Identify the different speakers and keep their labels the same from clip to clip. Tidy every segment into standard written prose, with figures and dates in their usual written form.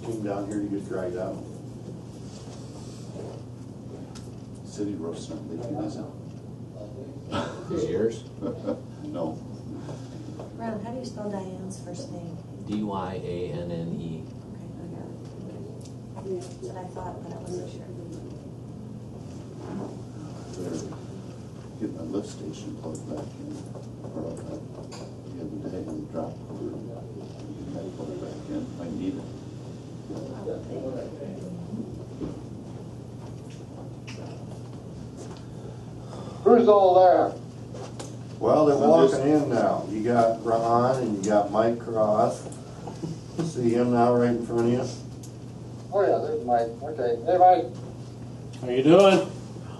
Speaker 1: came down here to get dried out.
Speaker 2: City roof's not leaking, is it?
Speaker 3: Is yours?
Speaker 2: No.
Speaker 4: Ron, how do you spell Diane's first name?
Speaker 3: D-Y-A-N-N-E.
Speaker 4: Okay, I got it. That's what I thought, but I wasn't sure.
Speaker 2: Better get my lift station plugged back in. Or the other day and drop cord. Get that plugged back in. I need it.
Speaker 5: Who's all there?
Speaker 1: Well, they're
Speaker 2: So
Speaker 1: walking in now. You got Ron and you got Mike Cross. See him now right in front of you?
Speaker 5: Oh yeah, there's Mike. Okay. Hey Mike,
Speaker 6: How you doing?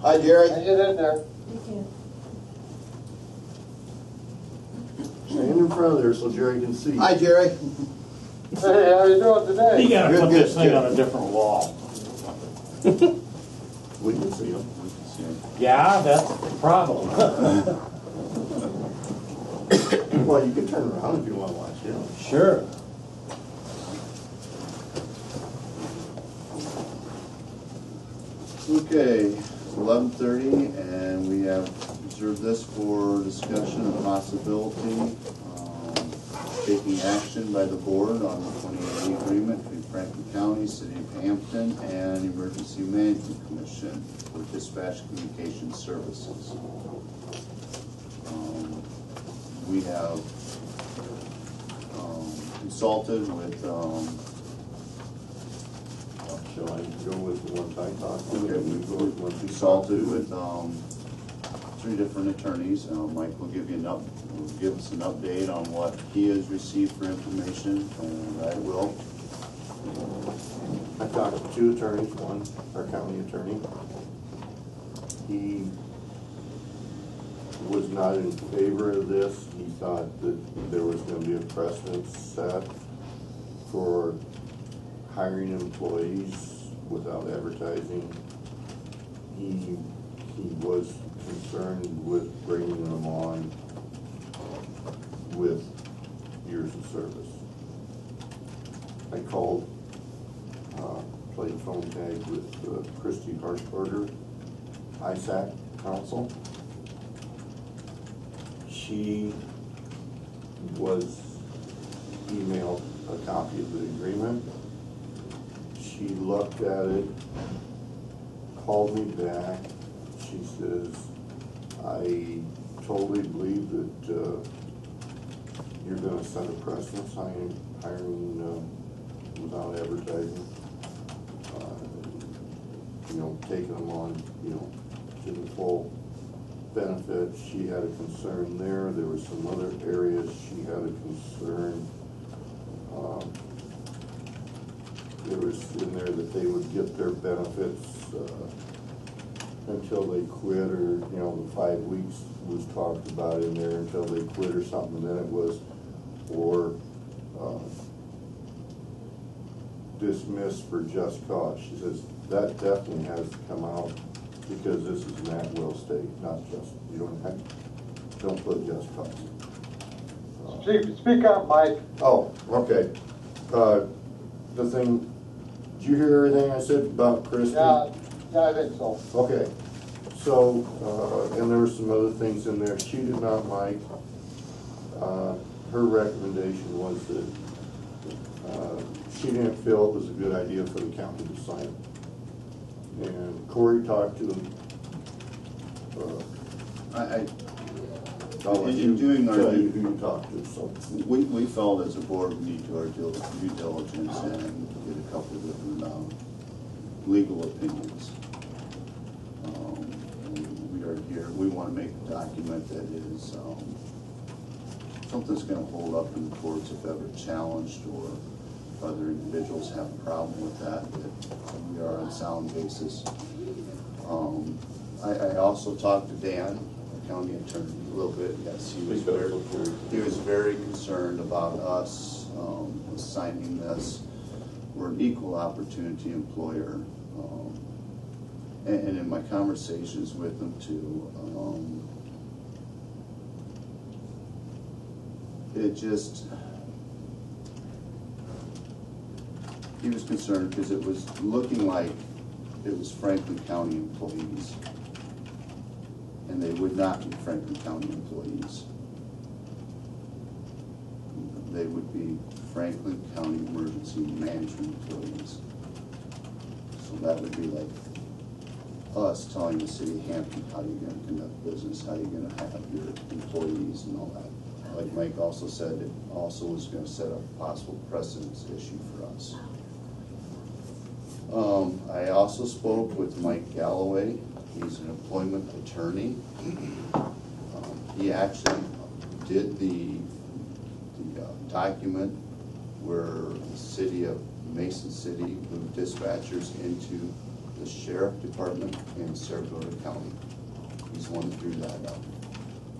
Speaker 2: Hi, Jerry.
Speaker 5: can you get in there?
Speaker 4: Thank you.
Speaker 1: Stand in front of there so Jerry can see.
Speaker 2: Hi, Jerry.
Speaker 5: Hey, how you doing today?
Speaker 6: You gotta
Speaker 2: Good,
Speaker 6: put
Speaker 2: good,
Speaker 6: this thing
Speaker 2: good.
Speaker 6: on a different wall.
Speaker 1: We can see him.
Speaker 2: We can see him.
Speaker 6: Yeah, that's the problem.
Speaker 1: Well, you can turn around if you want to watch him.
Speaker 6: Sure.
Speaker 2: Okay, it's 11:30, and we have reserved this for discussion of possibility taking action by the board on the 2080 agreement between Franklin County, City of Hampton, and Emergency Management Commission for dispatch communication services. We have consulted with
Speaker 1: Shall I go with the ones I talked to?
Speaker 2: Okay,
Speaker 1: We go with the ones you
Speaker 2: consulted
Speaker 1: talked to?
Speaker 2: with 3 different attorneys. Mike will give us an update on what he has received for information, and I will.
Speaker 1: I talked to 2 attorneys, one our county attorney. He was not in favor of this. He thought that there was going to be a precedent set for hiring employees without advertising. He was concerned with bringing them on with years of service. I called, played phone tag with Christy Harshbarger, ISAC counsel. She was emailed a copy of the agreement. She looked at it, called me back. She says, I totally believe that you're going to set a precedent hiring without advertising. Taking them on, to the full benefit. She had a concern there. There were some other areas she had a concern. There was in there that they would get their benefits until they quit, or the 5 weeks was talked about in there until they quit or something. And then it was or dismissed for just cause. She says that definitely has to come out because this is an at-will state, not just don't put just cause.
Speaker 5: Speak up, Mike.
Speaker 1: Oh, okay. The thing. Did you hear everything I said about Christie?
Speaker 5: Yeah, I think so.
Speaker 1: Okay, so, and there were some other things in there. She did not like, her recommendation was that she didn't feel it was a good idea for the county to sign it. And Corey talked to them. I'll let
Speaker 2: In doing our
Speaker 1: tell you who you talked to, so.
Speaker 2: We felt as a board we need to do our due diligence and get a couple of different legal opinions. We are here. We want to make a document that is something that's going to hold up in the courts if ever challenged, or if other individuals have a problem with that we are on sound basis. I also talked to Dan, our county attorney, a little bit. Yes, he was very concerned about us signing this. We're an equal opportunity employer, and in my conversations with him too, he was concerned because it was looking like it was Franklin County employees. And they would not be Franklin County employees. They would be Franklin County Emergency Management employees. So that would be like us telling the city of Hampton how you're gonna conduct business, how you're gonna have your employees and all that. Like Mike also said, it also was gonna set up a possible precedence issue for us. I also spoke with Mike Galloway. He's an employment attorney. He actually did the document where the city of Mason City moved dispatchers into the sheriff department in Sarasota County. He's the one that drew that up.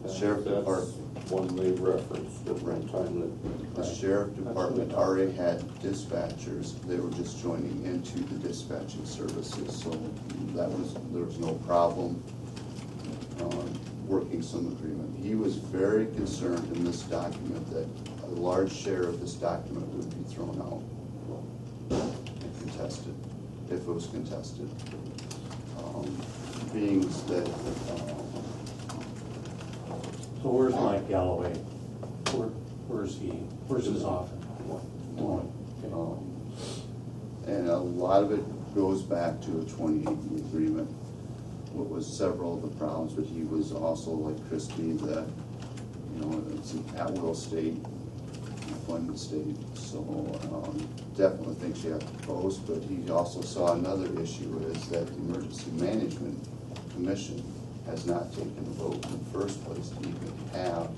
Speaker 2: The sheriff department.
Speaker 1: One they referenced at one time that.
Speaker 2: The sheriff department already had dispatchers. They were just joining into the dispatching services, so there was no problem working some agreement. He was very concerned in this document that a large share of this document would be thrown out and contested, if it was contested. Being that
Speaker 6: So where's Mike Galloway? Where's he? Where's his office? Okay.
Speaker 2: and a lot of it goes back to a 28-year agreement. What was several of the problems, but he was also like Christie, that, you know, it's an at-will state, employment state, so definitely thinks you have to post, but he also saw another issue is that the Emergency Management Commission has not taken a vote in the first place to even have,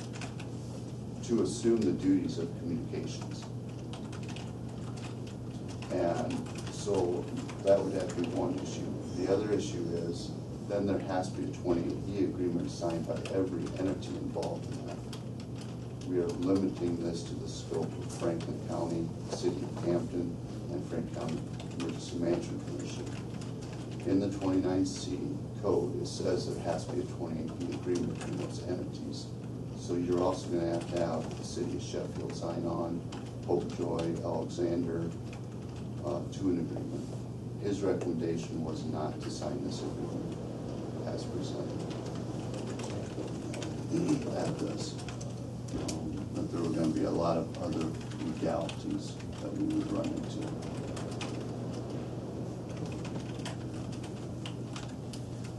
Speaker 2: to assume the duties of communications. And so that would have to be one issue. The other issue is, then there has to be a 28E agreement signed by every entity involved in that. We are limiting this to the scope of Franklin County, City of Hampton, and Franklin County Emergency Management Commission. In the 29C code, it says there has to be a 28E agreement between those entities. So you're also going to have the City of Sheffield sign on, Popejoy, Alexander, to an agreement. His recommendation was not to sign this agreement as presented at this. But there were going to be a lot of other legalities that we would run into.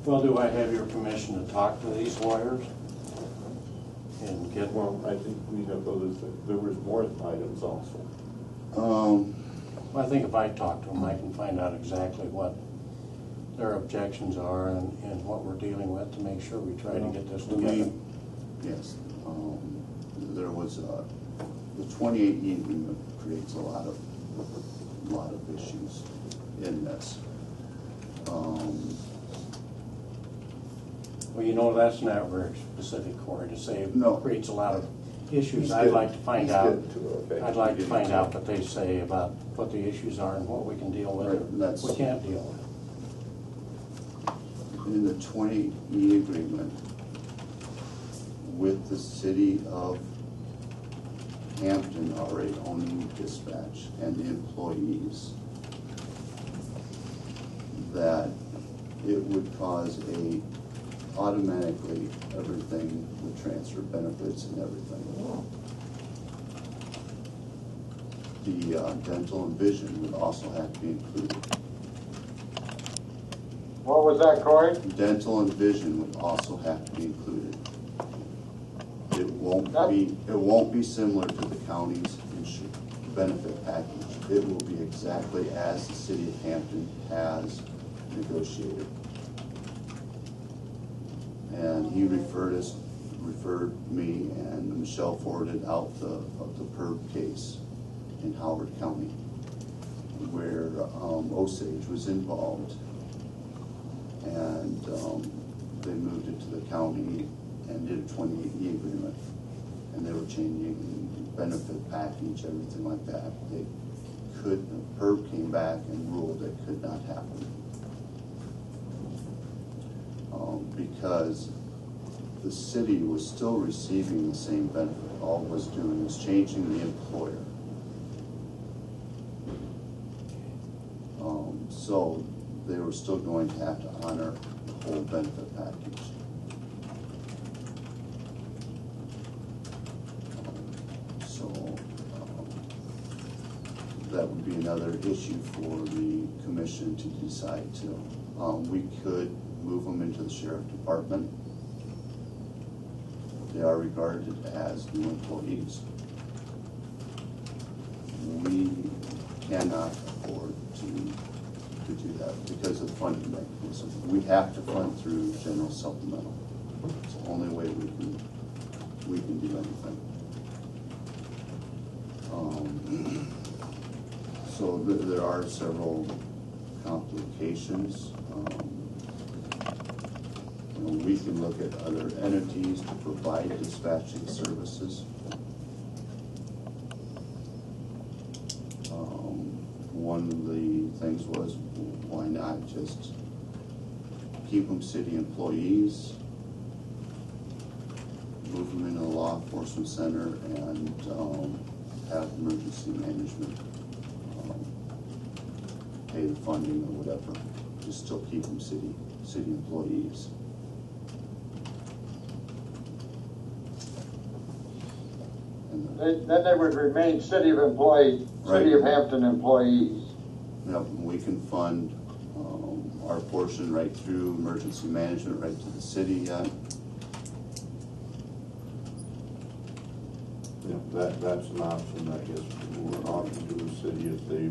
Speaker 6: Well, do I have your permission to talk to these lawyers? And get
Speaker 1: Well, I think we have others, there was more items also.
Speaker 6: Well, I think if I talk to them, I can find out exactly what their objections are and what we're dealing with to make sure we try to get this together.
Speaker 2: Yes, there was the 28E agreement creates a lot of issues in this.
Speaker 6: Well, you know, that's not very specific, Corey, to say
Speaker 2: No.
Speaker 6: it creates a lot of issues.
Speaker 1: He's
Speaker 6: I'd
Speaker 1: good.
Speaker 6: like to find
Speaker 1: He's
Speaker 6: out.
Speaker 1: good too, okay.
Speaker 6: I'd like to find out what they say about what the issues are and what we can deal with
Speaker 2: Right,
Speaker 6: and
Speaker 2: that's-
Speaker 6: what we can't deal with.
Speaker 2: In the 28E agreement with the city of Hampton already owning dispatch and the employees, that it would cause automatically everything would transfer benefits and everything. The dental and vision would also have to be included.
Speaker 5: What was that, Corey?
Speaker 2: Dental and vision would also have to be included. It won't be similar to the county's benefit package. It will be exactly as the city of Hampton has negotiated. And he referred me, and Michelle forwarded out the PERB case in Howard County, where Osage was involved. And they moved it to the county and did a 28E agreement. And they were changing benefit package, everything like that. PERB came back and ruled it could not happen. Because the city was still receiving the same benefit. All it was doing was changing the employer. So they were still going to have to honor the whole benefit package. So that would be another issue for the commission to decide to. We could move them into the sheriff department. They are regarded as new employees. We cannot afford to do that because of funding mechanism. We have to fund through general supplemental. It's the only way we can do anything. So there are several complications. We can look at other entities to provide dispatching services. One of the things was, why not just keep them city employees, move them into the law enforcement center, and have emergency management pay the funding or whatever, just still keep them city employees.
Speaker 5: Then they would remain city of employees, city of Hampton employees.
Speaker 2: Yep, we can fund our portion right through emergency management, right to the city.
Speaker 1: Yeah, that's an option, I guess, we're talking to the city if they,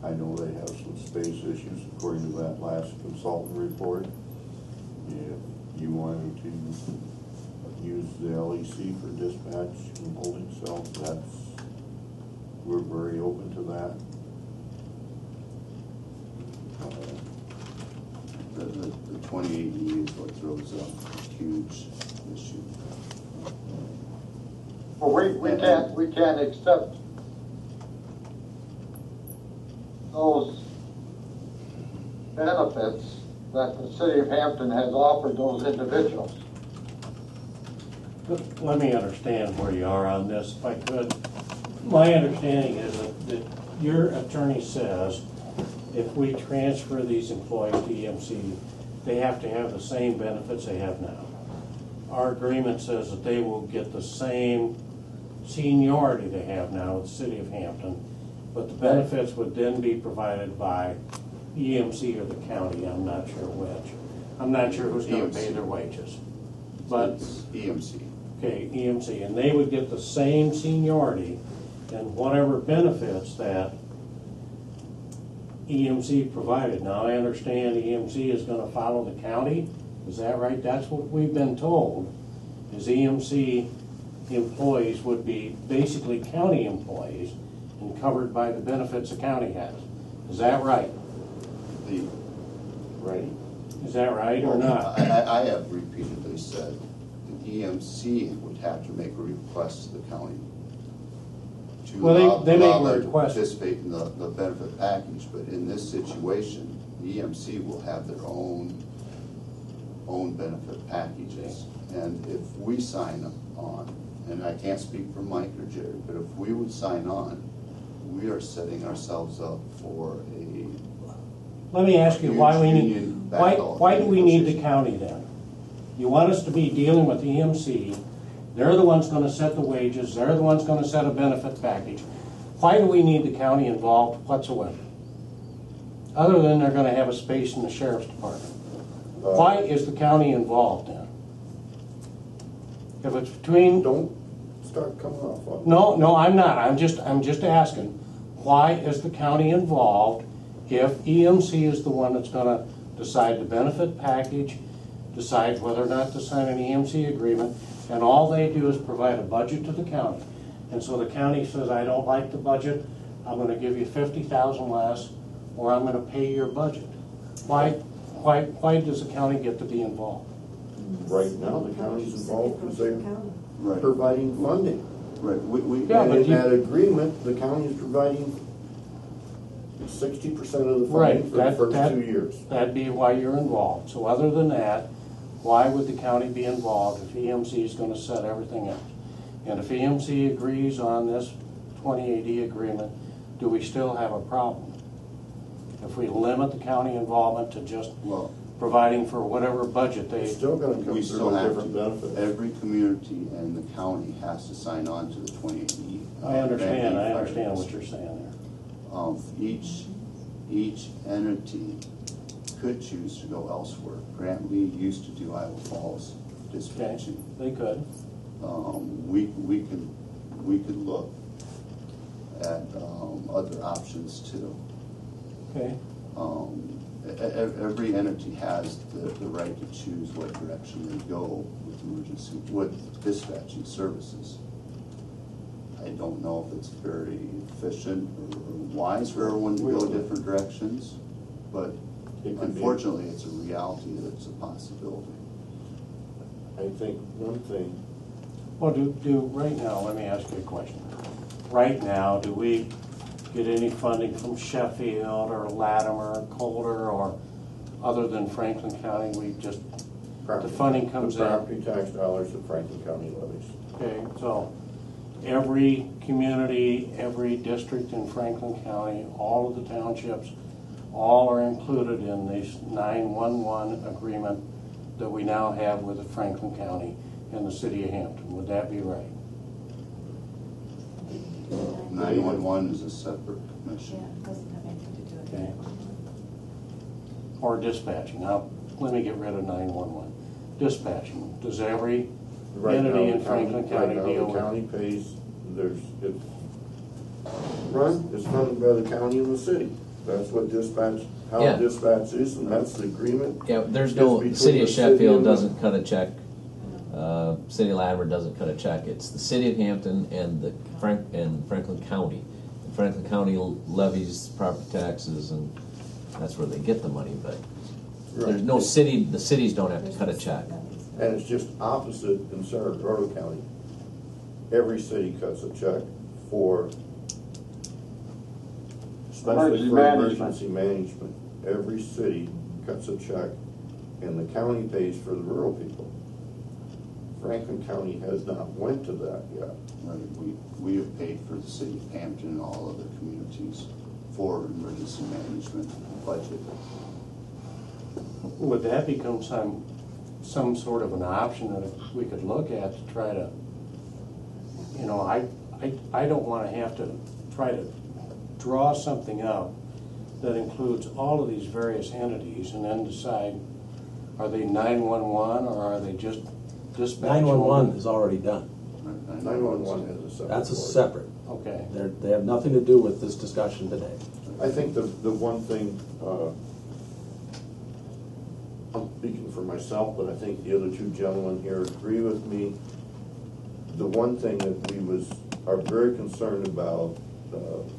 Speaker 1: I know they have some space issues according to that last consultant report. If you wanted to use the LEC for dispatch and holding cells, we're very open to that.
Speaker 2: The 2080 is what throws up a huge issue.
Speaker 5: Well, we can't accept those benefits that the city of Hampton has offered those individuals.
Speaker 6: Let me understand where you are on this, if I could. My understanding is that your attorney says if we transfer these employees to EMC, they have to have the same benefits they have now. Our agreement says that they will get the same seniority they have now with the city of Hampton, but the benefits would then be provided by EMC or the county. I'm not sure which. I'm not sure who's going to pay their wages. But
Speaker 2: it's EMC.
Speaker 6: Okay, EMC, and they would get the same seniority and whatever benefits that EMC provided. Now, I understand EMC is going to follow the county. Is that right? That's what we've been told, is EMC employees would be basically county employees and covered by the benefits the county has. Is that right?
Speaker 1: Right.
Speaker 6: Is that right or not?
Speaker 2: I have repeatedly said the EMC would have to make a request to the county to
Speaker 6: Well, they make
Speaker 2: allow
Speaker 6: a
Speaker 2: them to
Speaker 6: request.
Speaker 2: participate in the benefit package, but in this situation, the EMC will have their own benefit packages. And if we sign on, and I can't speak for Mike or Jerry, but if we would sign on, we are setting ourselves up for a
Speaker 6: Let me ask you why we need,
Speaker 2: union
Speaker 6: why do we need the
Speaker 2: negotiation.
Speaker 6: county then? You want us to be dealing with EMC, they're the ones gonna set the wages, they're the ones gonna set a benefit package. Why do we need the county involved whatsoever? Other than they're gonna have a space in the sheriff's department. Why is the county involved then? If it's between,
Speaker 1: Don't start coming off on.
Speaker 6: no, I'm not, I'm just asking, why is the county involved if EMC is the one that's gonna decide the benefit package, decide whether or not to sign an EMC agreement, and all they do is provide a budget to the county. And so the county says, I don't like the budget, I'm gonna give you $50,000 less, or I'm gonna pay your budget. Why does the county get to be involved?
Speaker 1: Right now, the county's involved because they're
Speaker 2: Right.
Speaker 1: providing funding.
Speaker 2: Right,
Speaker 6: Yeah,
Speaker 1: And
Speaker 6: but
Speaker 1: in
Speaker 6: you-
Speaker 1: that agreement, the county is providing 60% of the
Speaker 6: Right,
Speaker 1: funding for the
Speaker 6: that-
Speaker 1: first 2 years.
Speaker 6: That'd be why you're involved. So other than that, why would the county be involved if EMC is gonna set everything else? And if EMC agrees on this 2080 agreement, do we still have a problem? If we limit the county involvement to just
Speaker 2: Well,
Speaker 6: providing for whatever budget
Speaker 1: It's
Speaker 6: they,
Speaker 1: still gonna come
Speaker 2: we
Speaker 1: through
Speaker 2: still
Speaker 1: with
Speaker 2: have
Speaker 1: different
Speaker 2: to,
Speaker 1: benefits.
Speaker 2: every community in the county has to sign on to the 28E.
Speaker 6: I understand
Speaker 2: Grant
Speaker 6: what
Speaker 2: fire
Speaker 6: you're saying
Speaker 2: Each entity could choose to go elsewhere. Grant Lee used to do Iowa Falls
Speaker 6: there. Okay,
Speaker 2: dispatching.
Speaker 6: they could.
Speaker 2: We could look at other options too.
Speaker 6: Okay,
Speaker 2: Every entity has the right to choose what direction they go with dispatching services. I don't know if it's very efficient or wise for everyone to go different directions, but
Speaker 1: It could be.
Speaker 2: unfortunately, it's a reality that it's a possibility.
Speaker 1: I think one thing,
Speaker 6: well, right now, let me ask you a question. Right now, do we get any funding from Sheffield or Latimer, Colder, or other than Franklin County? We just, the funding comes
Speaker 1: the
Speaker 6: in.
Speaker 1: property tax dollars that Franklin County levies.
Speaker 6: Okay, so every community, every district in Franklin County, all of the townships, all are included in this 911 agreement that we now have with the Franklin County and the city of Hampton. Would that be right?
Speaker 2: 911 is a separate
Speaker 4: Yeah,
Speaker 2: commission.
Speaker 4: it doesn't have anything to do with
Speaker 6: Okay.
Speaker 4: it.
Speaker 6: Or dispatching? Now, let me get rid of 911. Dispatching, does every
Speaker 1: Right now,
Speaker 6: entity in
Speaker 1: the
Speaker 6: Franklin
Speaker 1: county-
Speaker 6: County deal
Speaker 1: The
Speaker 6: with?
Speaker 1: county pays, it's funded by the county and the city. That's what dispatch, how
Speaker 3: Yeah.
Speaker 1: dispatch is, and that's the agreement.
Speaker 3: Yeah, there's
Speaker 1: It's
Speaker 3: no,
Speaker 1: between
Speaker 3: the city of
Speaker 1: the city
Speaker 3: Sheffield
Speaker 1: and the-
Speaker 3: doesn't cut a check. City of Latimer doesn't cut a check. It's the city of Hampton and Franklin County. And Franklin County levies property taxes, and that's where they get the money, but there's no city, the cities don't have to cut a check.
Speaker 1: And it's just opposite in Sarasota County. Every city cuts a check for, especially
Speaker 5: Emergency
Speaker 1: for
Speaker 5: management.
Speaker 1: emergency management. Every city cuts a check, and the county pays for the rural people. Franklin County has not went to that yet.
Speaker 2: Right, we have paid for the city of Hampton and all other communities for emergency management budget.
Speaker 6: Would that become some sort of an option that we could look at to try to, I don't want to have to try to draw something up that includes all of these various entities and then decide, are they 911 or are they just dispatch?
Speaker 7: 911 is already done.
Speaker 1: 911 has a separate.
Speaker 7: That's a
Speaker 1: board.
Speaker 7: separate.
Speaker 6: Okay.
Speaker 7: They have nothing to do with this discussion today.
Speaker 1: I think the one thing, I'm speaking for myself, but I think the other two gentlemen here agree with me. The one thing that we are very concerned about,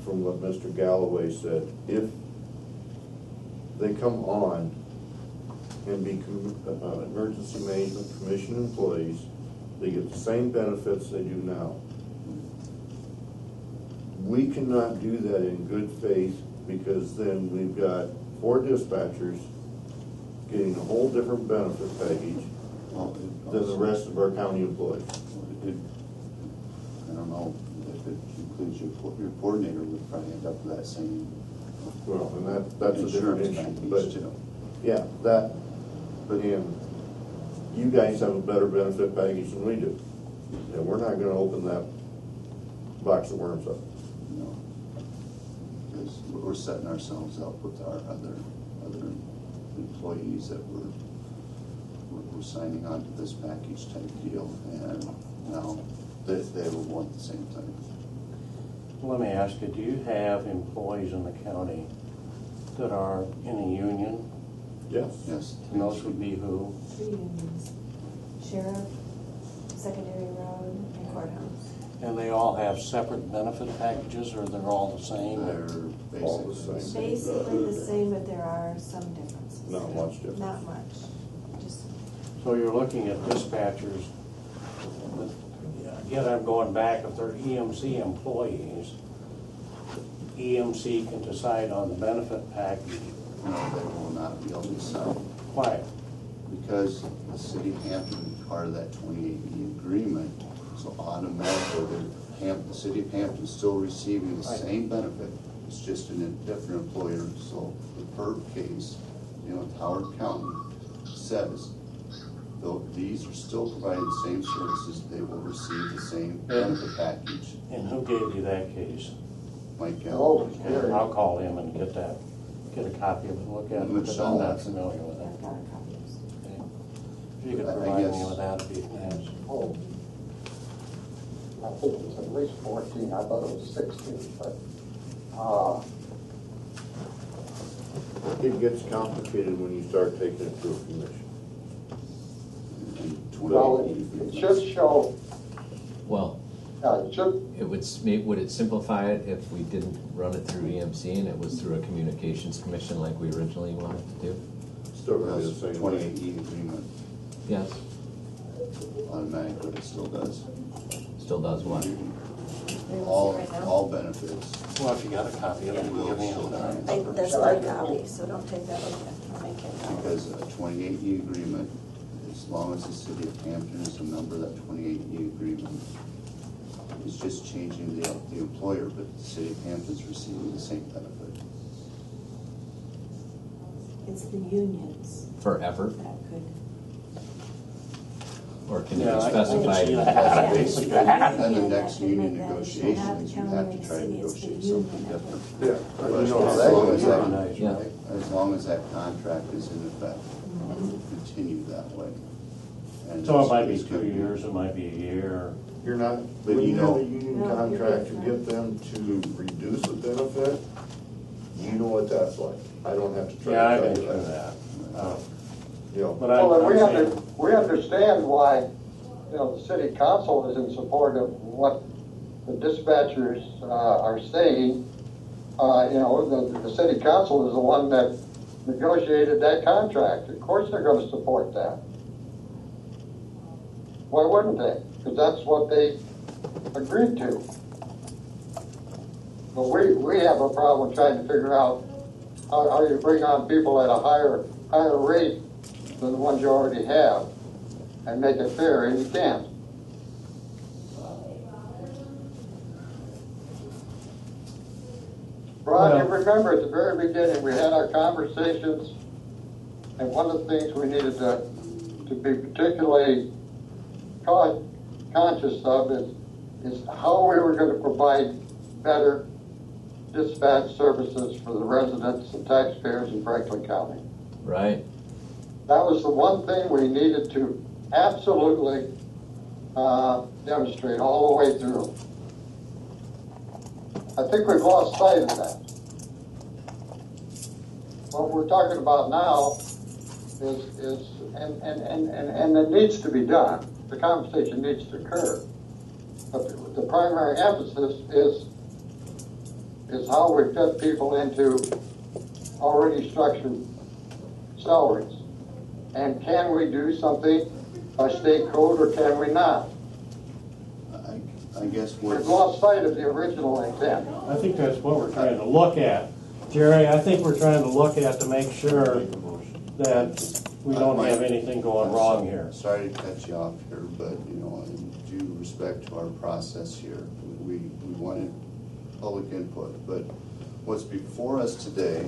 Speaker 1: from what Mr. Galloway said, if they come on and be emergency management commission employees, they get the same benefits they do now. We cannot do that in good faith, because then we've got 4 dispatchers getting a whole different benefit package than the rest of our county employees.
Speaker 2: I don't know if it includes your coordinator would probably end up with that same
Speaker 1: Well, and that's a different
Speaker 2: insurance
Speaker 1: issue,
Speaker 2: package
Speaker 1: but
Speaker 2: too.
Speaker 1: yeah, but you guys have a better benefit package than we do. And we're not gonna open that box of worms up.
Speaker 2: You know, because we're setting ourselves up with our other employees that we're signing on to this package type deal, and now they will want the same thing.
Speaker 6: Let me ask you, do you have employees in the county that are in a union?
Speaker 1: Yes.
Speaker 2: Yes.
Speaker 6: And those would be who?
Speaker 4: 3 unions: sheriff, secondary road, and courthouse.
Speaker 6: And they all have separate benefit packages, or they're all the same?
Speaker 2: They're
Speaker 1: All the
Speaker 2: basically
Speaker 1: same.
Speaker 4: Basically the same, but there are some differences.
Speaker 1: Not much difference.
Speaker 4: Not much, just,
Speaker 6: So you're looking at dispatchers, yet I'm going back, if they're EMC employees, EMC can decide on the benefit package.
Speaker 2: No, they will not be able to decide.
Speaker 6: Why?
Speaker 2: Because the city of Hampton is part of that 28E agreement, so automatically, the city of Hampton is still receiving the same benefit It's just in a different employer, so the PERB case, Howard County says, though these are still providing the same services, they will receive the same benefit package.
Speaker 6: And who gave you that case?
Speaker 2: Mike
Speaker 5: Oh,
Speaker 2: Gallo.
Speaker 6: Okay, I'll call him and get a copy of it and look at it, because I'm not familiar with it.
Speaker 4: I've got a copy.
Speaker 6: Okay. If you could
Speaker 2: I
Speaker 6: provide me
Speaker 2: guess-
Speaker 6: with that, it'd be nice.
Speaker 5: Oh, I think it was at least 14, I thought it was 16, but,
Speaker 1: It gets complicated when you start taking it through a commission.
Speaker 2: And
Speaker 5: well,
Speaker 2: 28
Speaker 5: it
Speaker 2: agreement.
Speaker 5: should show,
Speaker 3: Well,
Speaker 5: it should,
Speaker 3: would it simplify it if we didn't run it through EMC and it was through a communications commission like we originally wanted to do?
Speaker 1: Still gonna be the
Speaker 2: That's
Speaker 1: same way.
Speaker 2: 28E agreement,
Speaker 3: Yes,
Speaker 2: automatically, it still does.
Speaker 3: still does what?
Speaker 2: All benefits.
Speaker 6: Well, if you got a copy of it, you can give me one.
Speaker 4: That's my copy, so don't take that with you. I'll make it.
Speaker 2: Because a 28E agreement, as long as the city of Hampton is a member of that 28E agreement, it's just changing the employer, but the city of Hampton's receiving the same benefit.
Speaker 4: It's the unions
Speaker 3: Forever?
Speaker 4: that could.
Speaker 3: Or can it
Speaker 6: Yeah,
Speaker 3: be
Speaker 6: I can
Speaker 3: specified?
Speaker 6: see
Speaker 3: in-
Speaker 6: that.
Speaker 2: Basically,
Speaker 4: Yeah.
Speaker 2: and the next
Speaker 4: Yeah.
Speaker 2: union
Speaker 4: Yeah.
Speaker 2: negotiations, you have to try to
Speaker 4: It's the
Speaker 2: negotiate
Speaker 4: union
Speaker 2: something
Speaker 4: that
Speaker 2: different.
Speaker 1: Yeah.
Speaker 2: But
Speaker 1: You know,
Speaker 2: as
Speaker 1: how
Speaker 2: long as
Speaker 1: that-
Speaker 2: that,
Speaker 6: Nice,
Speaker 3: Yeah.
Speaker 6: right?
Speaker 2: as long as that contract is in effect, continue that way. And
Speaker 6: So it might be
Speaker 2: it's
Speaker 6: 2
Speaker 2: gonna be-
Speaker 6: years, it might be a year.
Speaker 1: You're not,
Speaker 2: But
Speaker 1: when
Speaker 2: you
Speaker 1: you have
Speaker 2: know-
Speaker 1: a union
Speaker 4: No, you're
Speaker 1: contract to
Speaker 4: different.
Speaker 1: get them to reduce the benefit, you know what that's like. I don't have to try
Speaker 6: Yeah, I've
Speaker 1: to
Speaker 6: been
Speaker 1: tell you
Speaker 6: through
Speaker 1: that.
Speaker 6: that.
Speaker 1: You know,
Speaker 6: But
Speaker 5: well,
Speaker 6: I'm
Speaker 5: then
Speaker 6: saying,
Speaker 5: we understand why, the city council is in support of what the dispatchers are saying. The city council is the one that negotiated that contract. Of course they're gonna support that. Why wouldn't they? Because that's what they agreed to. But we have a problem trying to figure out how you bring on people at a higher rate than the ones you already have and make it fair, and you can't. Ron, you remember at the very beginning, we had our conversations, and one of the things we needed to be particularly conscious of is how we were going to provide better dispatch services for the residents and taxpayers in Franklin County.
Speaker 3: Right,
Speaker 5: That was the one thing we needed to absolutely demonstrate all the way through. I think we've lost sight of that. What we're talking about now is and it needs to be done. The conversation needs to occur. But the primary emphasis is how we fit people into already structured salaries. And can we do something by state code or can we not?
Speaker 2: I guess
Speaker 5: We've
Speaker 2: what's,
Speaker 5: lost sight of the original intent.
Speaker 6: I think that's what we're trying to look at. Jerry, I think we're trying to look at to make sure that we don't have anything going wrong here.
Speaker 2: Sorry to cut you off here, but, in due respect to our process here, we wanted public input. But what's before us today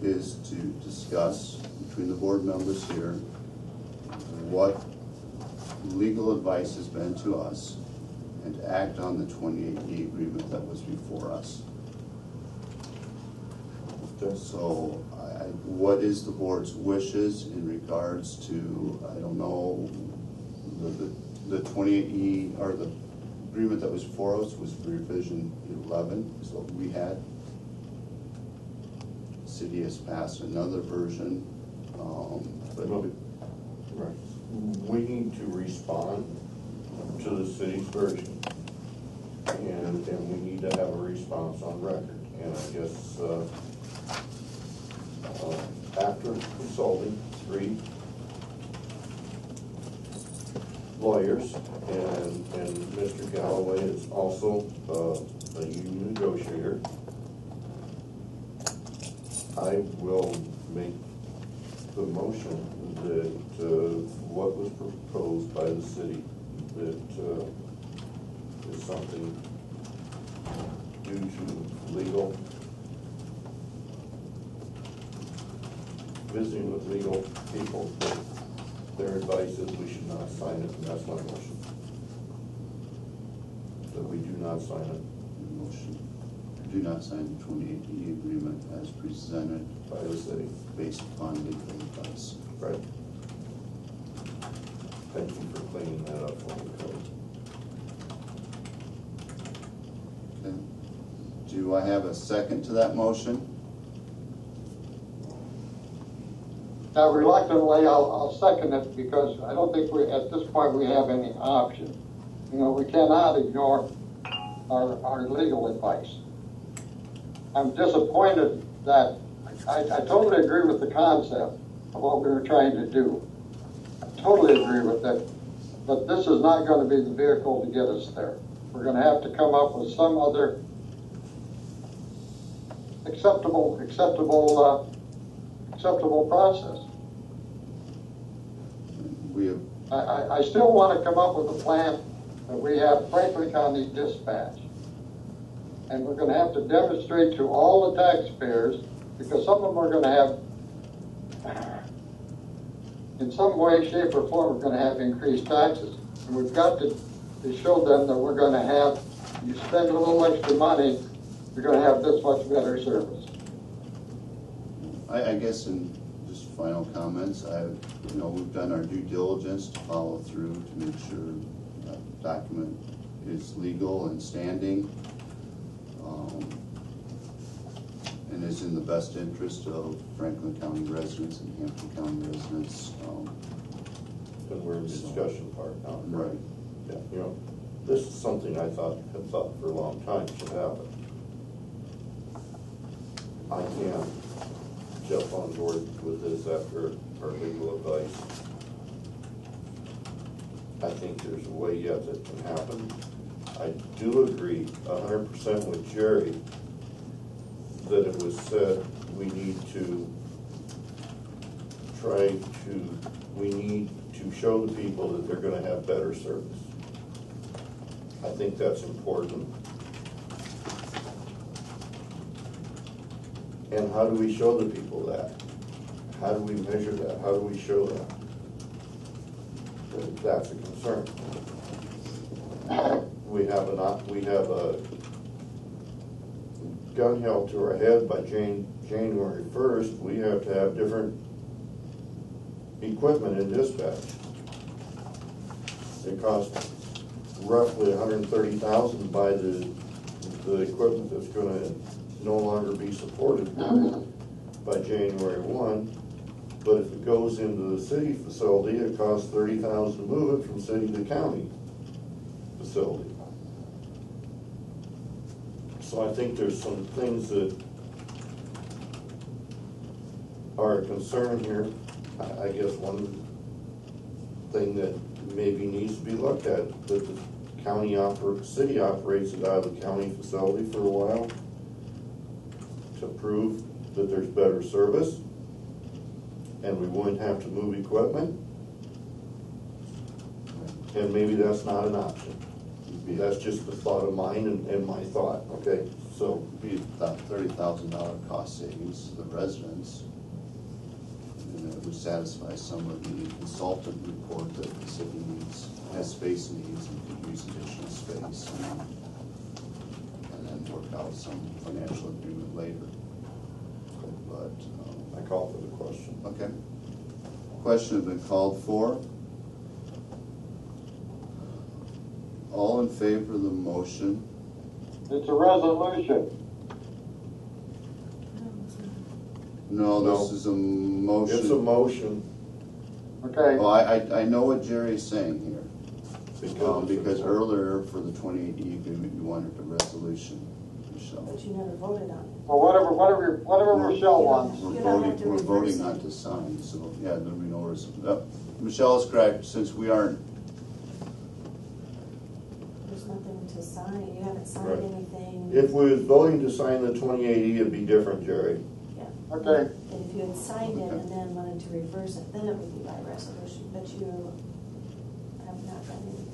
Speaker 2: is to discuss between the board members here what legal advice has been to us and to act on the 28E agreement that was before us. So, what is the board's wishes in regards to, I don't know, the 28E, or the agreement that was before us was revision 11, is what we had. City has passed another version, but
Speaker 1: right. We need to respond to the city's version. And we need to have a response on record. And I guess, after consulting 3 lawyers, and Mr. Galloway is also a union negotiator, I will make the motion that what was proposed by the city, that is something due to legal visiting with legal people, their advice is we should not sign it, and that's my motion. That we do not sign it
Speaker 2: Motion. Do not sign the 28E agreement as presented
Speaker 1: by the city.
Speaker 2: based upon legal advice.
Speaker 1: Right. Thank you for cleaning that up for me, Cody.
Speaker 2: Okay. Do I have a second to that motion?
Speaker 5: Now reluctantly, I'll second it because I don't think at this point we have any option. You know, we cannot ignore our legal advice. I'm disappointed that, I totally agree with the concept of what we were trying to do. I totally agree with that, but this is not going to be the vehicle to get us there. We're going to have to come up with some other acceptable process.
Speaker 2: We have,
Speaker 5: I still want to come up with a plan that we have Franklin County dispatch. And we're going to have to demonstrate to all the taxpayers, because some of them are going to have, in some way, shape, or form, we're going to have increased taxes. And we've got to show them that we're going to have, you spend a little extra money, you're going to have this much better service.
Speaker 2: I guess in just final comments, we've done our due diligence to follow through to make sure that the document is legal and standing, and is in the best interest of Franklin County residents and Hampton County residents.
Speaker 1: And we're in the discussion part now.
Speaker 2: Right.
Speaker 1: Yeah, you know, this is something I had thought for a long time should happen. I can't jump on board with this after our legal advice. I think there's a way yet that can happen. I do agree 100% with Jerry that it was said we need to show the people that they're going to have better service. I think that's important. And how do we show the people that? How do we measure that? How do we show that? That's a concern. We have a gun held to our head by January 1st. We have to have different equipment in dispatch. It costs roughly $130,000 to buy the equipment that's going to no longer be supported by January 1. But if it goes into the city facility, it costs $30,000 to move it from city to county facility. So I think there's some things that are a concern here. I guess one thing that maybe needs to be looked at, that the city operates it out of the county facility for a while to prove that there's better service and we wouldn't have to move equipment. And maybe that's not an option. That's just the thought of mine and my thought, okay? So
Speaker 2: Be about $30,000 cost savings to the residents, and it would satisfy some of the consultant report that the city has space needs, and could use additional space, and then work out some financial agreement later. But
Speaker 1: I call for the question.
Speaker 2: okay, question has been called for. All in favor of the motion?
Speaker 5: It's a resolution.
Speaker 2: No, this is a motion.
Speaker 1: It's a motion.
Speaker 5: Okay.
Speaker 2: Well, I know what Jerry's saying here, because earlier for the 28E agreement, you wanted a resolution, Michelle.
Speaker 4: But you never voted on it.
Speaker 5: Well, whatever Michelle wants.
Speaker 4: You don't have to
Speaker 2: We're
Speaker 4: reverse
Speaker 2: voting
Speaker 4: it.
Speaker 2: not to sign, so, yeah, there'll be no resolution. Michelle is correct, since we aren't,
Speaker 4: There's nothing to sign. You haven't signed
Speaker 1: Right.
Speaker 4: anything.
Speaker 1: If we was voting to sign the 28E, it'd be different, Jerry.
Speaker 4: Yeah.
Speaker 5: Okay.
Speaker 4: And if you had signed it
Speaker 2: Okay.
Speaker 4: and then wanted to reverse it, then it would be by resolution, but you have not done anything.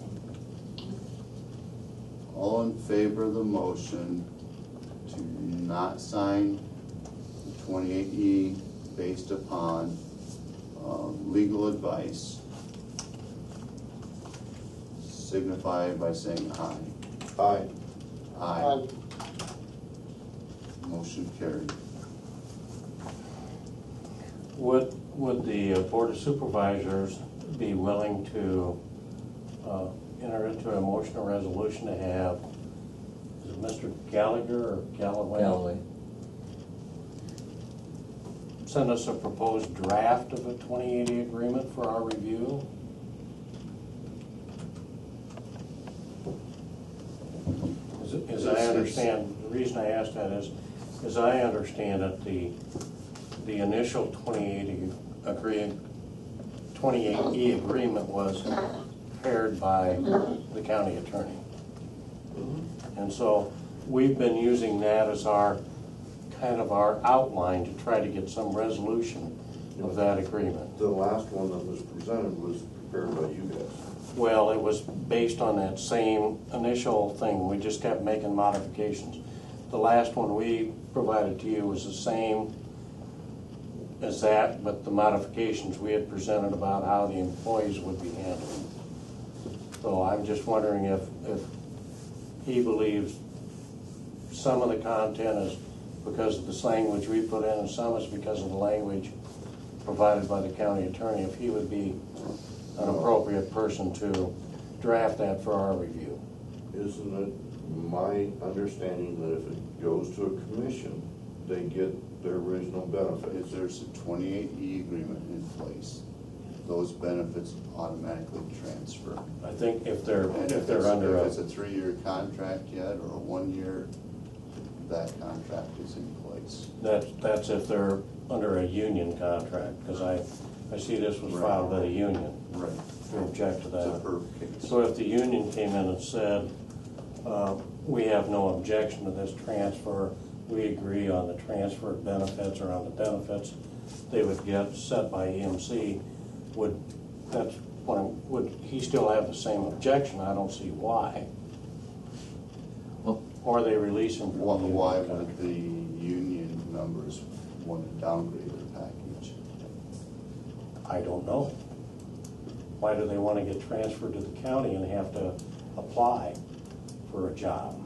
Speaker 2: all in favor of the motion to not sign the 28E based upon legal advice, signify by saying aye.
Speaker 1: Aye.
Speaker 2: Aye. Motion carried.
Speaker 6: Would the Board of Supervisors be willing to enter into a motion or resolution to have, is it Mr. Gallagher or
Speaker 3: Galloway.
Speaker 6: send us a proposed draft of a 2080 agreement for our review? As I understand, the reason I ask that is, as I understand it, the initial 28E agreement was prepared by the county attorney. And so we've been using that as our kind of our outline to try to get some resolution of that agreement.
Speaker 1: The last one that was presented was prepared by you guys.
Speaker 6: Well, it was based on that same initial thing. We just kept making modifications. The last one we provided to you was the same as that, but the modifications we had presented about how the employees would be handled. So I'm just wondering if he believes some of the content is because of this language we put in and some is because of the language provided by the county attorney, if he would be an appropriate person to draft that for our review.
Speaker 1: Isn't it my understanding that if it goes to a commission, they get their original benefits?
Speaker 2: If there's a 28E agreement in place, those benefits automatically transfer.
Speaker 6: I think if they're
Speaker 2: And if
Speaker 6: under
Speaker 2: it's a 3-year contract yet or a 1 year, that contract is in place.
Speaker 6: that's if they're under a union contract, because I see this was filed by the union.
Speaker 2: Right.
Speaker 6: We object to
Speaker 2: It's a
Speaker 6: that.
Speaker 2: per case.
Speaker 6: So if the union came in and said, we have no objection to this transfer, we agree on the transfer of benefits or on the benefits they would get set by EMC, would he still have the same objection? I don't see why.
Speaker 3: Well,
Speaker 6: Or they release him from the union
Speaker 2: Why
Speaker 6: contract.
Speaker 2: would the union members want to downgrade their package?
Speaker 6: I don't know. Why do they want to get transferred to the county and have to apply for a job?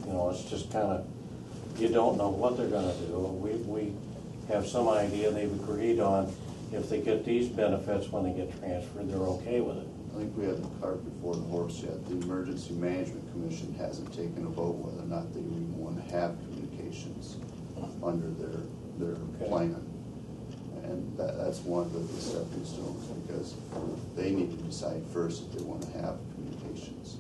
Speaker 6: You know, it's just kind of, you don't know what they're gonna do. We have some idea they've agreed on, if they get these benefits when they get transferred, they're okay with it.
Speaker 2: I think we have the cart before the horse yet. The Emergency Management Commission hasn't taken a vote whether or not they even want to have communications under their
Speaker 6: Okay.
Speaker 2: plan. And that's one of the stepping stones, because they need to decide first if they want to have communications.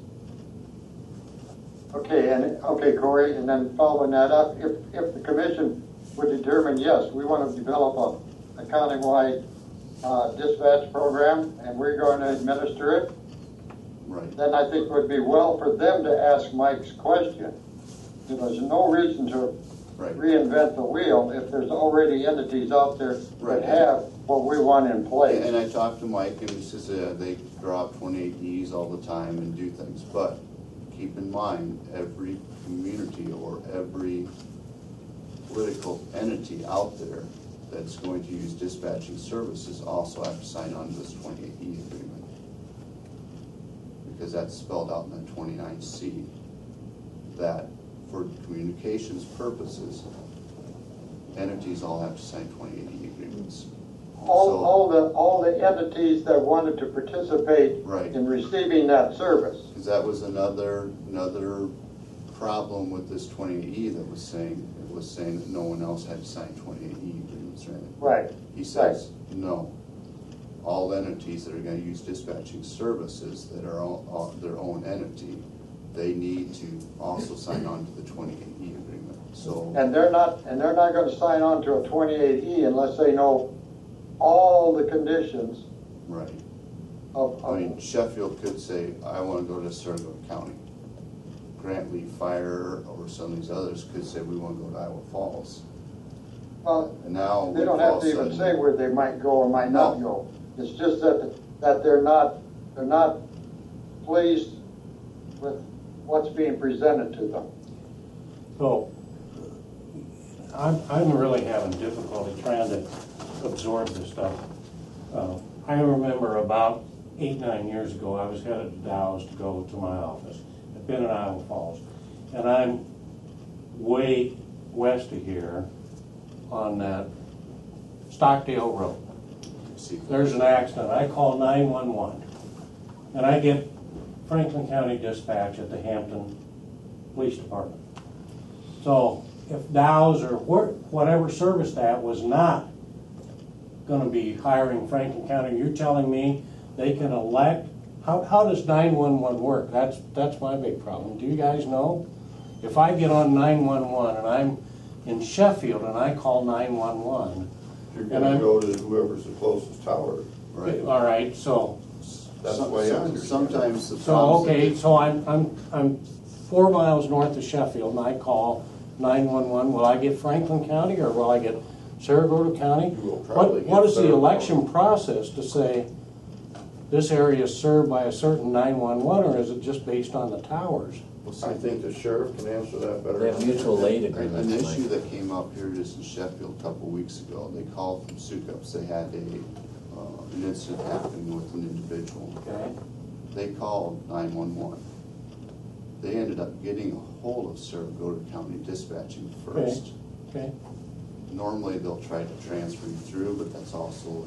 Speaker 5: Okay, Corey, and then following that up, if the commission would determine, yes, we want to develop a county-wide dispatch program, and we're going to administer it,
Speaker 2: Right.
Speaker 5: then I think it would be well for them to ask Mike's question. There's no reason to
Speaker 2: Right.
Speaker 5: reinvent the wheel if there's already entities out there
Speaker 2: Right.
Speaker 5: that have what we want in place.
Speaker 2: And I talked to Mike, and he says they draw up 28Es all the time and do things, but keep in mind, every community or every political entity out there that's going to use dispatching services also have to sign on to this 28E agreement. Because that's spelled out in the 29C, that for communications purposes, entities all have to sign 28E agreements.
Speaker 5: All the entities that wanted to participate
Speaker 2: Right.
Speaker 5: in receiving that service.
Speaker 2: Because that was another problem with this 28E that was saying that no one else had to sign 28E agreements, right?
Speaker 5: Right.
Speaker 2: He says, no. All entities that are going to use dispatching services that are all their own entity, they need to also sign on to the 28E agreement. So,
Speaker 5: And they're not going to sign on to a 28E unless they know all the conditions
Speaker 2: right.
Speaker 5: of.
Speaker 2: I mean, Sheffield could say, I want to go to Saragota County. Grantley Fire or some of these others could say, we want to go to Iowa Falls.
Speaker 5: Well,
Speaker 2: And now
Speaker 5: they don't
Speaker 2: we've all
Speaker 5: have to even
Speaker 2: sudden-
Speaker 5: say where they might go or might not go. It's just that they're not pleased with what's being presented to them.
Speaker 6: So, I'm really having difficulty trying to absorb this stuff. I remember about 8-9 years ago, I was headed to Dallas to go to my office. I've been in Iowa Falls, and I'm way west of here on that Stockdale Road. There's an accident. I call 911, and I get Franklin County Dispatch at the Hampton Police Department. So if Dow's or whatever service that was not going to be hiring Franklin County, you're telling me they can elect? How does 911 work? That's my big problem. Do you guys know? If I get on 911 and I'm in Sheffield and I call 911,
Speaker 1: You're gonna go to whoever's the closest tower.
Speaker 2: Right.
Speaker 6: all right, so
Speaker 1: That's the way I understand it.
Speaker 2: Sometimes the
Speaker 6: So,
Speaker 2: problems.
Speaker 6: okay, so I'm 4 miles north of Sheffield and I call 911. Will I get Franklin County or will I get Saragordo County?
Speaker 1: You will probably
Speaker 6: What
Speaker 1: get
Speaker 6: is the
Speaker 1: Saragordo.
Speaker 6: election process to say this area is served by a certain 911, or is it just based on the towers?
Speaker 1: I think the sheriff can answer that better.
Speaker 3: They have mutual aid
Speaker 2: An
Speaker 3: agreements.
Speaker 2: issue
Speaker 3: Mike.
Speaker 2: that came up here just in Sheffield a couple of weeks ago, they called from Sukups, they had an incident happening with an individual.
Speaker 6: Okay,
Speaker 2: They called 911. They ended up getting a hold of Saragordo County Dispatching first.
Speaker 6: okay,
Speaker 2: Normally, they'll try to transfer you through, but that's also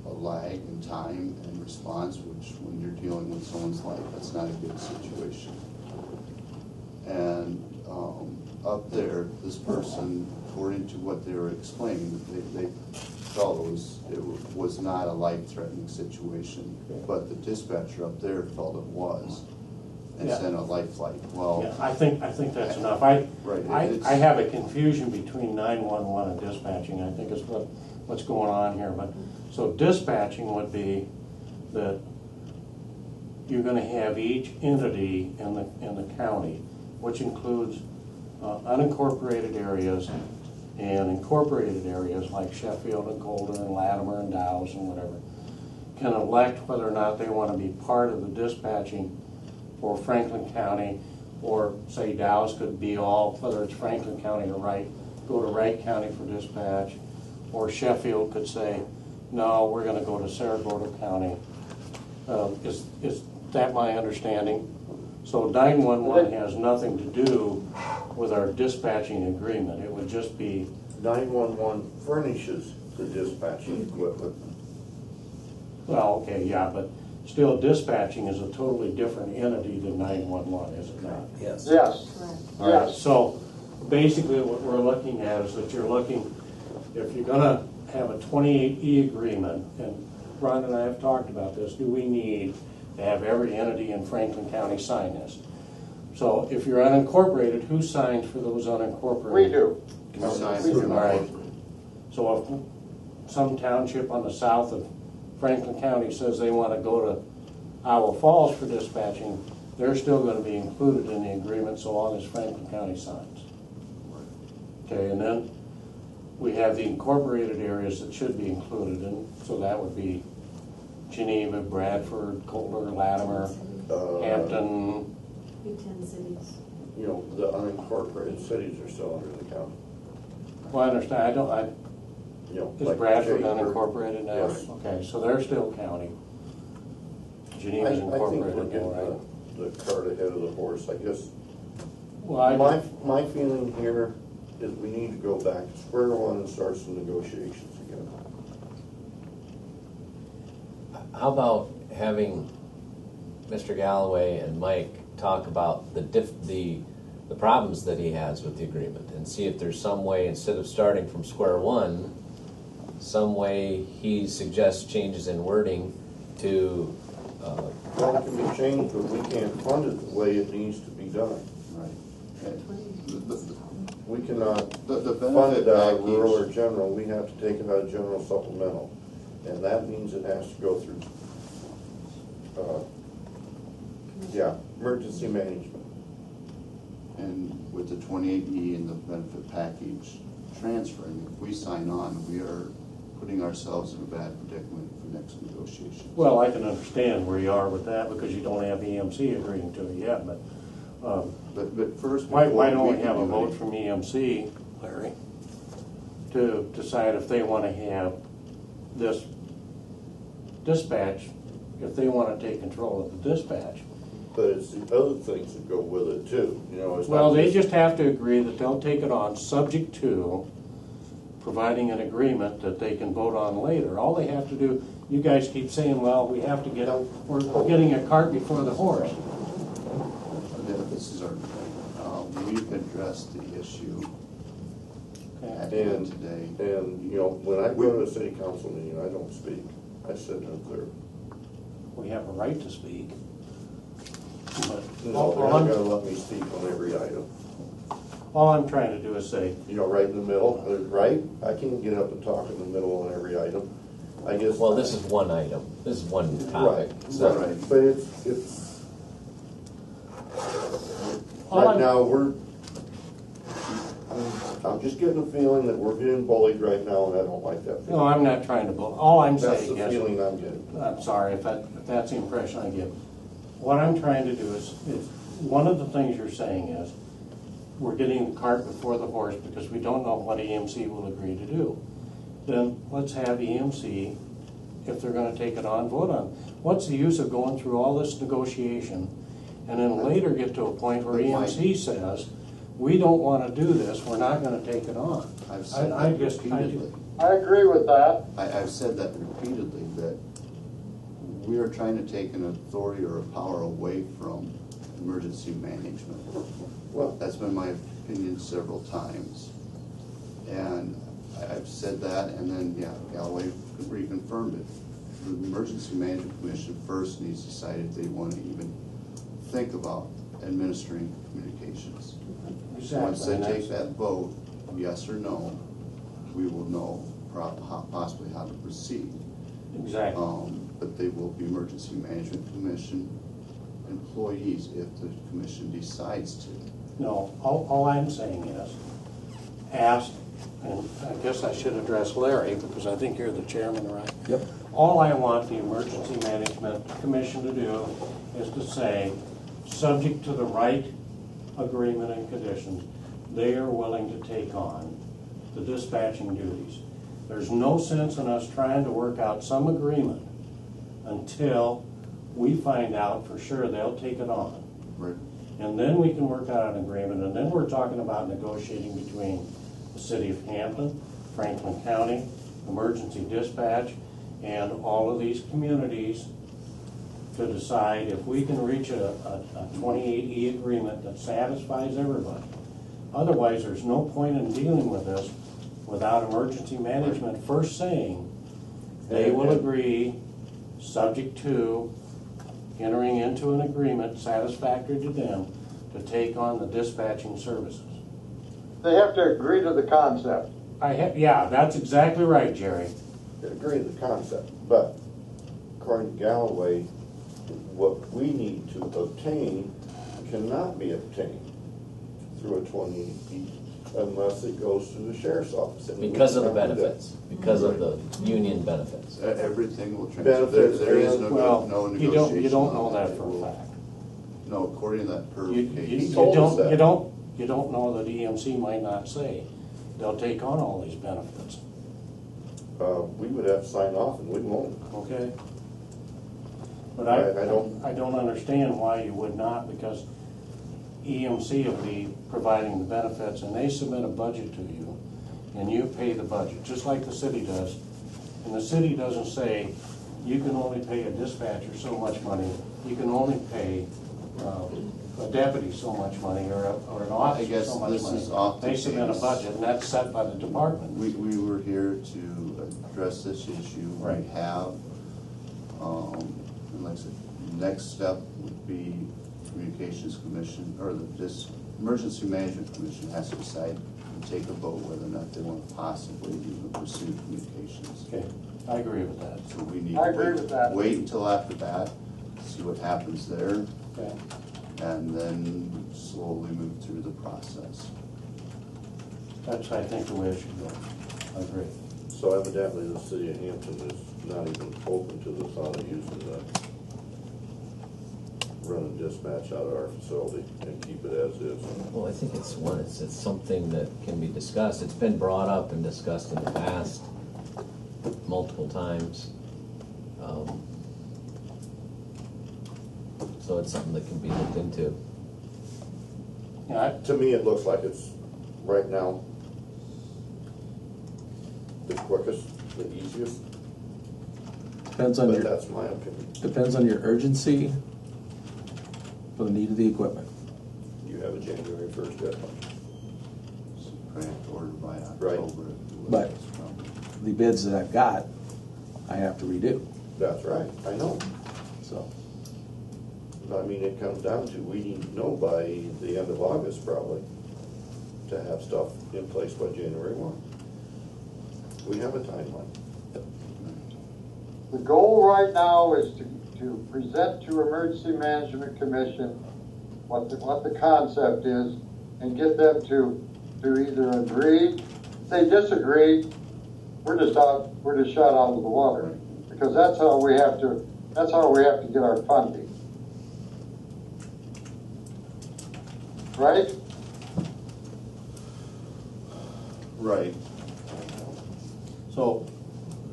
Speaker 2: a lag in time and response, which when you're dealing with someone's life, that's not a good situation. And up there, this person, according to what they were explaining, they felt it was not a life-threatening situation, but the dispatcher up there felt it was, and
Speaker 6: Yeah.
Speaker 2: sent a life flight. Well,
Speaker 6: yeah, I think that's enough.
Speaker 2: Right,
Speaker 6: I
Speaker 2: it's-
Speaker 6: have a confusion between 911 and dispatching, I think is what's going on here. But so dispatching would be that you're gonna have each entity in the county, which includes unincorporated areas and incorporated areas like Sheffield and Golden and Latimer and Dow's and whatever, can elect whether or not they want to be part of the dispatching for Franklin County, or say Dow's could be all, whether it's Franklin County or Wright, go to Wright County for dispatch, or Sheffield could say, no, we're going to go to Saragordo County. Is that my understanding? So 911 has nothing to do with our dispatching agreement. It would just be,
Speaker 1: 911 furnishes the dispatching equipment.
Speaker 6: well, okay, yeah, but still dispatching is a totally different entity than 911, is it not?
Speaker 7: Yes.
Speaker 5: Yes,
Speaker 4: Correct.
Speaker 6: All right,
Speaker 5: yes.
Speaker 6: so basically what we're looking at is that you're looking, if you're gonna have a 28E agreement, and Ron and I have talked about this, do we need to have every entity in Franklin County sign this? So if you're unincorporated, who signs for those unincorporated?
Speaker 5: We do.
Speaker 2: we signed
Speaker 5: We do.
Speaker 2: for
Speaker 6: All right. So if some township on the south of Franklin County says they want to go to Iowa Falls for dispatching, they're still going to be included in the agreement so long as Franklin County signs. Okay, and then we have the incorporated areas that should be included in, so that would be Geneva, Bradford, Colder, Latimer, Hampton.
Speaker 4: Be 10 cities.
Speaker 1: You know, the unincorporated cities are still under the county.
Speaker 6: Well, I understand,
Speaker 1: You know,
Speaker 6: is
Speaker 1: like
Speaker 6: Bradford
Speaker 1: Chamber.
Speaker 6: unincorporated now?
Speaker 1: Yes.
Speaker 6: Okay, so they're still county. Geneva's
Speaker 1: I think
Speaker 6: incorporated
Speaker 1: we're
Speaker 6: now,
Speaker 1: getting
Speaker 6: right?
Speaker 1: the cart ahead of the horse. I guess
Speaker 6: Well,
Speaker 1: my feeling here is we need to go back to square one and start some negotiations again.
Speaker 3: How about having Mr. Galloway and Mike talk about the problems that he has with the agreement and see if there's some way, instead of starting from square one, some way he suggests changes in wording to,
Speaker 1: Well, it can be changed, but we can't fund it the way it needs to be done.
Speaker 2: Right.
Speaker 1: We cannot
Speaker 2: The
Speaker 1: fund
Speaker 2: benefit
Speaker 1: it out of rural or
Speaker 2: package,
Speaker 1: general. We have to take it out of general supplemental. And that means it has to go through, emergency management.
Speaker 2: and with the 28E and the benefit package transferring, if we sign on, we are putting ourselves in a bad predicament for next negotiations.
Speaker 6: well, I can understand where you are with that because you don't have EMC agreeing to it yet, but
Speaker 2: But first,
Speaker 6: why
Speaker 2: before
Speaker 6: don't we
Speaker 2: can
Speaker 6: have a
Speaker 2: do
Speaker 6: vote
Speaker 2: anything-
Speaker 6: from EMC, Larry? to decide if they want to have this dispatch, if they want to take control of the dispatch.
Speaker 1: But it's the other things that go with it too, you know. It's
Speaker 6: Well,
Speaker 1: not
Speaker 6: they just have to agree that they'll take it on, subject to providing an agreement that they can vote on later. All they have to do, you guys keep saying, well, we have to get, we're getting a cart before the horse.
Speaker 2: This is our, we've addressed the issue at
Speaker 6: Okay.
Speaker 2: hand today.
Speaker 1: And, you know, when I go to a city council meeting, I don't speak. I sit up there.
Speaker 6: We have a right to speak. But
Speaker 1: No, they're not gonna let me speak on every item.
Speaker 6: all I'm trying to do is say,
Speaker 1: You know, right in the middle, right? I can't get up and talk in the middle on every item. I guess.
Speaker 3: Well, this is one item, this is one topic.
Speaker 1: Right,
Speaker 3: So-
Speaker 1: right, but it's,
Speaker 6: All
Speaker 1: right
Speaker 6: I'm-
Speaker 1: now, I'm just getting a feeling that we're being bullied right now, and I don't like that
Speaker 6: no,
Speaker 1: feeling.
Speaker 6: I'm not trying to bull, all I'm
Speaker 1: That's
Speaker 6: saying
Speaker 1: the
Speaker 6: is,
Speaker 1: feeling I'm getting.
Speaker 6: I'm sorry if that's the impression I get. What I'm trying to do is, one of the things you're saying is, we're getting the cart before the horse because we don't know what EMC will agree to do. Then let's have EMC, if they're gonna take it on, vote on it. What's the use of going through all this negotiation and then later get to a point where EMC says, we don't wanna do this, we're not gonna take it on?
Speaker 2: I've said
Speaker 6: I
Speaker 2: that
Speaker 6: just-
Speaker 2: repeatedly.
Speaker 5: I agree with that.
Speaker 2: I've said that repeatedly, that we are trying to take an authority or a power away from emergency management.
Speaker 1: Well,
Speaker 2: That's been my opinion several times. And I've said that, and then, yeah, Galloway reconfirmed it. The Emergency Management Commission first needs to decide if they want to even think about administering communications. Once they take that vote, yes or no, we will know possibly how to proceed.
Speaker 6: Exactly.
Speaker 2: But they will be Emergency Management Commission employees if the commission decides to.
Speaker 6: No, all I'm saying is, ask, and I guess I should address Larry, because I think you're the chairman, right?
Speaker 7: Yep.
Speaker 6: All I want the Emergency Management Commission to do is to say, subject to the right agreement and conditions, they are willing to take on the dispatching duties. There's no sense in us trying to work out some agreement until we find out for sure they'll take it on.
Speaker 2: Right.
Speaker 6: And then we can work out an agreement, and then we're talking about negotiating between the city of Hampton, Franklin County, emergency dispatch, and all of these communities to decide if we can reach a 28E agreement that satisfies everybody. Otherwise, there's no point in dealing with this without emergency management first saying they will agree, subject to entering into an agreement satisfactory to them to take on the dispatching services.
Speaker 5: They have to agree to the concept.
Speaker 6: Yeah, that's exactly right, Jerry.
Speaker 1: I agree with the concept, but according to Galloway, what we need to obtain cannot be obtained through a 28E unless it goes to the sheriff's office. And we
Speaker 3: Because of the
Speaker 1: cannot do that.
Speaker 3: benefits, because of the union benefits.
Speaker 2: Everything will transfer.
Speaker 1: Benefits
Speaker 2: There is
Speaker 1: and-
Speaker 2: no
Speaker 6: Well,
Speaker 2: negotiation.
Speaker 6: you don't
Speaker 2: on
Speaker 6: know that
Speaker 2: It
Speaker 6: for a
Speaker 2: will-
Speaker 6: fact.
Speaker 2: No, according to that per
Speaker 6: You
Speaker 2: case.
Speaker 1: told us that.
Speaker 6: you don't know that EMC might not say they'll take on all these benefits,
Speaker 1: We would have to sign off and we won't.
Speaker 6: okay? But
Speaker 1: I don't-
Speaker 6: I don't understand why you would not, because EMC will be providing the benefits, and they submit a budget to you, and you pay the budget, just like the city does. And the city doesn't say, you can only pay a dispatcher so much money, you can only pay a deputy so much money, or an officer
Speaker 2: guess
Speaker 6: so much
Speaker 2: this
Speaker 6: money.
Speaker 2: is off the
Speaker 6: They submit a
Speaker 2: case.
Speaker 6: budget, and that's set by the department.
Speaker 2: We were here to address this issue.
Speaker 6: Right.
Speaker 2: We have, and like I said, next step would be Communications Commission, or this Emergency Management Commission has to decide and take a vote whether or not they want to possibly even pursue communications.
Speaker 6: Okay, I agree with that.
Speaker 2: So we need
Speaker 5: I
Speaker 2: to
Speaker 5: agree with that.
Speaker 2: wait until after that, see what happens there,
Speaker 6: Okay.
Speaker 2: and then slowly move through the process.
Speaker 6: That's, I think, the way it should go. I agree.
Speaker 1: So evidently the city of Hampton is not even open to the thought of using the run a dispatch out of our facility and keep it as is.
Speaker 3: Well, I think it's something that can be discussed. It's been brought up and discussed in the past multiple times. So it's something that can be looked into.
Speaker 6: Yeah,
Speaker 1: To me, it looks like it's, right now, the quickest, the easiest,
Speaker 7: Depends on
Speaker 1: but
Speaker 7: your,
Speaker 1: that's my opinion.
Speaker 7: depends on your urgency for the need of the equipment.
Speaker 1: You have a January 1st deadline.
Speaker 2: Grant ordered by
Speaker 1: Right.
Speaker 2: October.
Speaker 7: But- The bids that I've got, I have to redo,
Speaker 1: That's right, I know.
Speaker 7: so.
Speaker 1: I mean, it comes down to, we need to know by the end of August probably, to have stuff in place by January 1. We have a timeline.
Speaker 5: The goal right now is to present to Emergency Management Commission what the concept is and get them to either agree. If they disagree, we're just shot out of the water, because that's how we have to get our funding. Right?
Speaker 1: Right.
Speaker 6: so,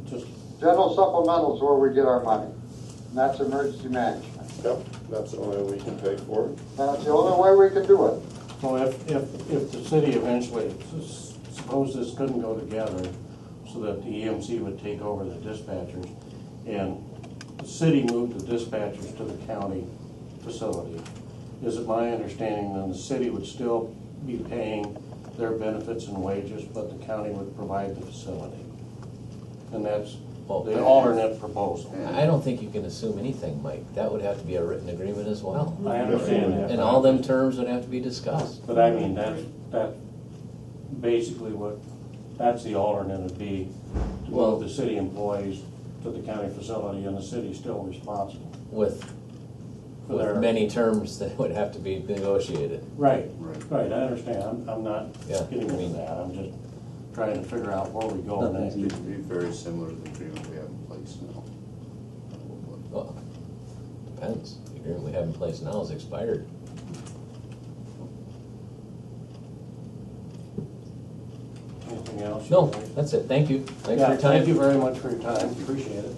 Speaker 6: just,
Speaker 5: General supplemental is where we get our money, and that's emergency management.
Speaker 1: Yep, that's the only way we can pay for it.
Speaker 5: That's the only way we can do it.
Speaker 6: so if the city eventually, suppose this couldn't go together, so that the EMC would take over the dispatchers, and the city moved the dispatchers to the county facility, is it my understanding then the city would still be paying their benefits and wages, but the county would provide the facility? And that's the alternate proposal.
Speaker 3: I don't think you can assume anything, Mike. That would have to be a written agreement as well.
Speaker 6: I understand that.
Speaker 3: And all them terms would have to be discussed.
Speaker 6: But I mean, that's basically that's the alternate would be, to
Speaker 3: Well-
Speaker 6: move the city employees to the county facility, and the city's still responsible.
Speaker 3: With
Speaker 6: For their-
Speaker 3: many terms that would have to be negotiated.
Speaker 6: Right,
Speaker 2: Right.
Speaker 6: right, I understand, I'm not
Speaker 3: Yeah,
Speaker 6: getting
Speaker 3: I mean-
Speaker 6: into that, I'm just trying to figure out where we go
Speaker 7: Nothing's
Speaker 6: next.
Speaker 2: It'd be very similar to the agreement we have in place now.
Speaker 3: Well, depends. The agreement we have in place now is expired.
Speaker 6: Anything else?
Speaker 3: No, that's it. Thank you. Thanks for
Speaker 6: Yeah,
Speaker 3: your time.
Speaker 6: thank you very much for your time, appreciate it.